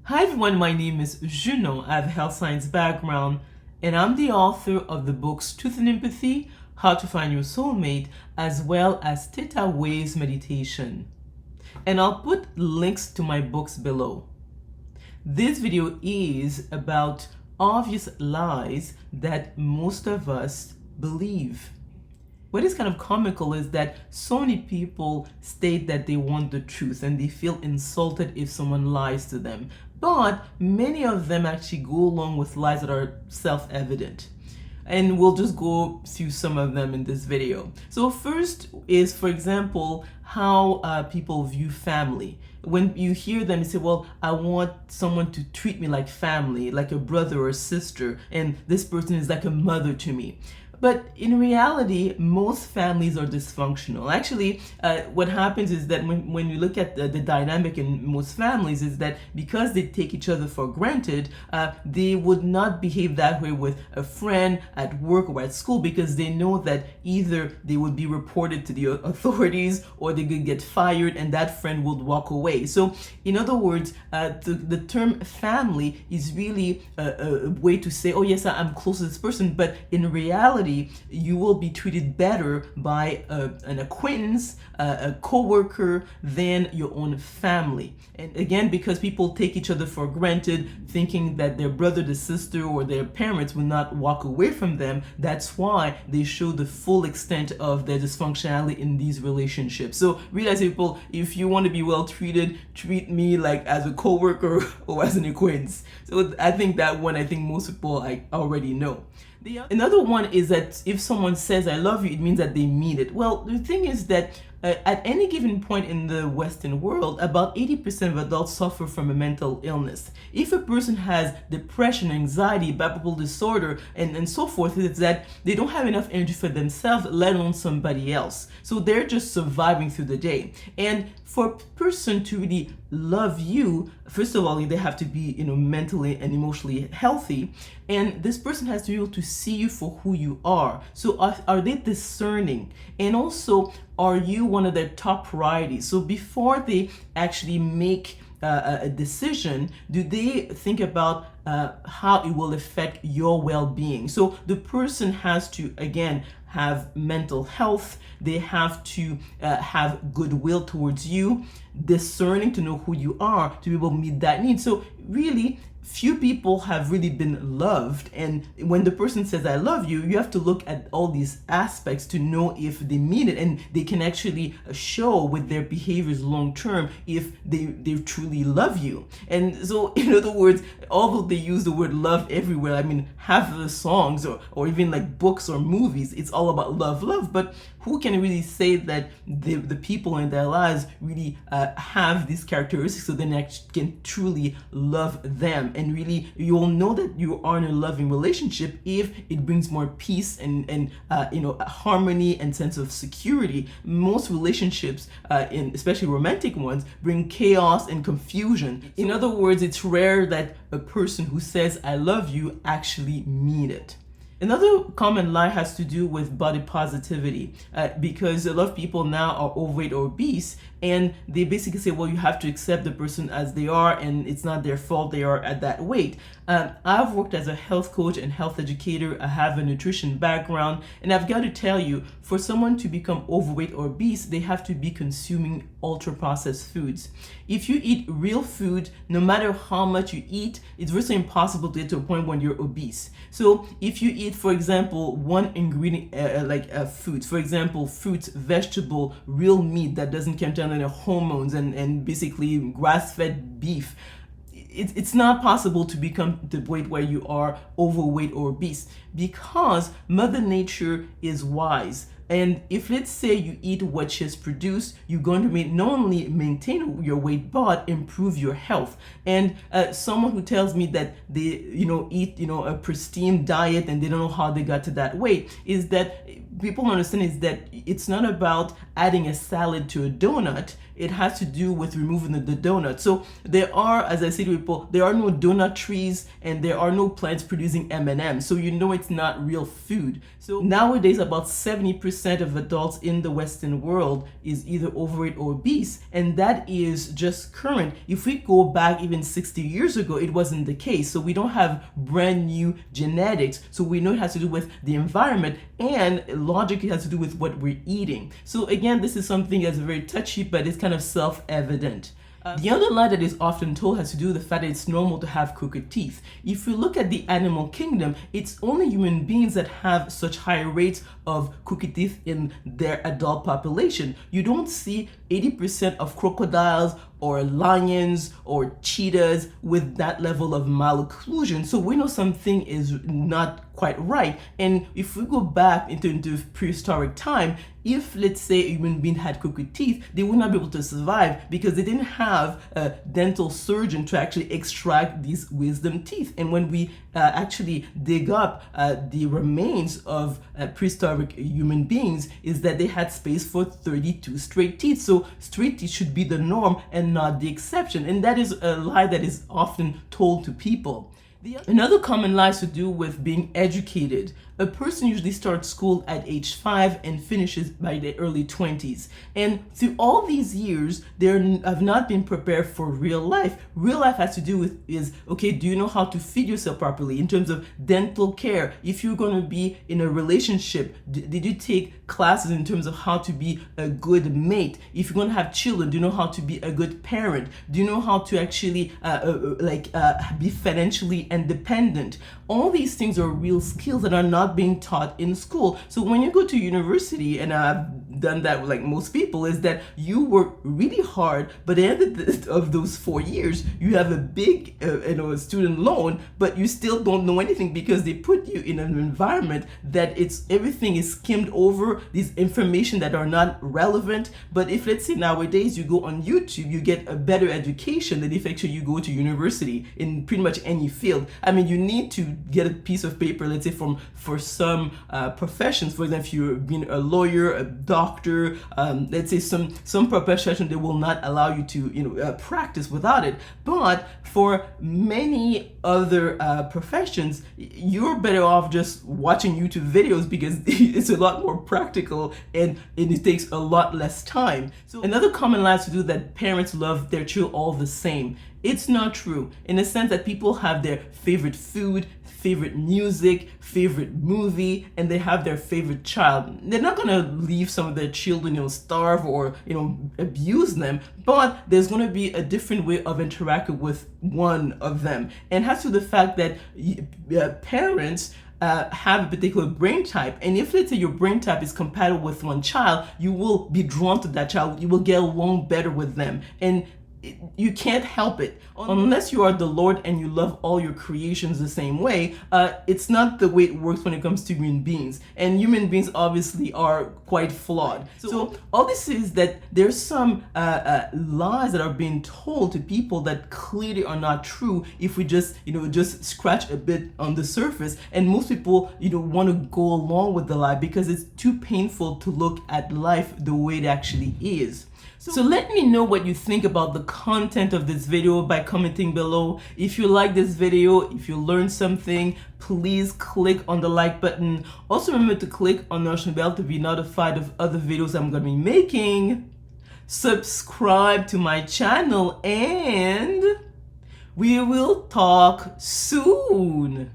Hi everyone, my name is Junon. I have a health science background and I'm the author of the books Truth and Empathy, How to Find Your Soulmate, as well as Theta-Waves Meditation. And I'll put links to my books below. This video is about obvious lies that most of us believe. What is kind of comical is that so many people state that they want the truth and they feel insulted if someone lies to them. But many of them actually go along with lies that are self-evident. And we'll just go through some of them in this video. So first is, for example, how people view family. When you hear them, you say, well, I want someone to treat me like family, like a brother or a sister, and this person is like a mother to me. But in reality, most families are dysfunctional. Actually, what happens is that when you look at the dynamic in most families is that because they take each other for granted, they would not behave that way with a friend at work or at school because they know that either they would be reported to the authorities or they could get fired and that friend would walk away. So in other words, the term family is really a way to say, oh yes, I'm close to this person, but in reality, you will be treated better by an acquaintance, a co-worker than your own family. And again, because people take each other for granted, thinking that their brother, the sister, or their parents will not walk away from them, that's why they show the full extent of their dysfunctionality in these relationships. So realize, people, if you want to be well treated, treat me like as a co-worker or as an acquaintance. So I think that one, I think most people already know. Another one is that if someone says I love you, it means that they mean it. Well, the thing is that at any given point in the Western world, about 80% of adults suffer from a mental illness. If a person has depression, anxiety, bipolar disorder, and so forth, it's that they don't have enough energy for themselves, let alone somebody else. So they're just surviving through the day. And for a person to really love you, first of all, they have to be, mentally and emotionally healthy. And this person has to be able to see you for who you are. So are they discerning? And also, are you one of their top priorities? So before they actually make a decision, do they think about how it will affect your well-being? So the person has to, again, have mental health. They have to have goodwill towards you, discerning to know who you are, to be able to meet that need. So really, few people have really been loved, and when the person says I love you, you have to look at all these aspects to know if they mean it, and they can actually show with their behaviors long term if they truly love you. And so in other words, although they use the word love everywhere, I mean half of the songs or even like books or movies, it's all about love, but who can really say that the people in their lives really have these characteristics so they can truly love them? And really, you'll know that you are in a loving relationship if it brings more peace and harmony and sense of security. Most relationships, especially romantic ones, bring chaos and confusion. In other words, it's rare that a person who says I love you actually mean it. Another common lie has to do with body positivity, because a lot of people now are overweight or obese, and they basically say, well, you have to accept the person as they are, and it's not their fault they are at that weight. I've worked as a health coach and health educator. I have a nutrition background, and I've got to tell you, for someone to become overweight or obese, they have to be consuming ultra-processed foods. If you eat real food, no matter how much you eat, it's virtually impossible to get to a point when you're obese. So if you eat, for example, one ingredient foods, for example, fruits, vegetable, real meat that doesn't contain any hormones and basically grass-fed beef, it's not possible to become the weight where you are overweight or obese, because Mother Nature is wise. And if, let's say, you eat what she has produced, you're going to not only maintain your weight, but improve your health. And someone who tells me that they, eat, a pristine diet and they don't know how they got to that weight, is that people understand is that it's not about adding a salad to a donut. It has to do with removing the donut. So there are, as I say to people, there are no donut trees and there are no plants producing M&Ms. So it's not real food. So nowadays, about 70% 80% of adults in the Western world is either overweight or obese, and that is just current. If we go back even 60 years ago, it wasn't the case. So we don't have brand new genetics. So we know it has to do with the environment, and logically has to do with what we're eating. So again, this is something that's very touchy, but it's kind of self-evident. The other lie that is often told has to do with the fact that it's normal to have crooked teeth. If you look at the animal kingdom, it's only human beings that have such high rates of crooked teeth in their adult population. You don't see 80% of crocodiles or lions or cheetahs with that level of malocclusion. So we know something is not quite right. And if we go back into prehistoric time, if let's say a human being had crooked teeth, they would not be able to survive because they didn't have a dental surgeon to actually extract these wisdom teeth. And when we actually dig up the remains of prehistoric human beings, is that they had space for 32 straight teeth. So straight teeth should be the norm and not the exception. And that is a lie that is often told to people. Another common lie has to do with being educated. A person usually starts school at age 5 and finishes by the early 20s. And through all these years, they have not been prepared for real life. Real life has to do with okay, do you know how to feed yourself properly in terms of dental care? If you're going to be in a relationship, did you take classes in terms of how to be a good mate? If you're going to have children, do you know how to be a good parent? Do you know how to actually be financially independent? All these things are real skills that are not being taught in school. So when you go to university, and I've done that like most people, is that you work really hard, but at the end of those 4 years, you have a big student loan, but you still don't know anything because they put you in an environment that everything is skimmed over, these information that are not relevant. But if let's say nowadays you go on YouTube, you get a better education than if actually you go to university in pretty much any field. I mean, you need to get a piece of paper, let's say for some professions. For example, if you're being a lawyer, a doctor, let's say some profession, they will not allow you to practice without it. But for many other professions, you're better off just watching YouTube videos because it's a lot more practical and it takes a lot less time. So another common lie is to do that parents love their children all the same. It's not true, in the sense that people have their favorite food, favorite music, favorite movie, and they have their favorite child. They're not gonna leave some of their children, starve or abuse them, but there's gonna be a different way of interacting with one of them. And it has to do with the fact that parents have a particular brain type, and if let's say your brain type is compatible with one child, you will be drawn to that child. You will get along better with them, and you can't help it unless you are the Lord and you love all your creations the same way. It's not the way it works when it comes to human beings, and human beings obviously are quite flawed. So all this is that there's some lies that are being told to people that clearly are not true if we just scratch a bit on the surface. And most people want to go along with the lie because it's too painful to look at life the way it actually is. So let me know what you think about the content of this video by commenting below. If you like this video, if you learned something, please click on the like button. Also remember to click on the notification bell to be notified of other videos I'm going to be making. Subscribe to my channel, and we will talk soon.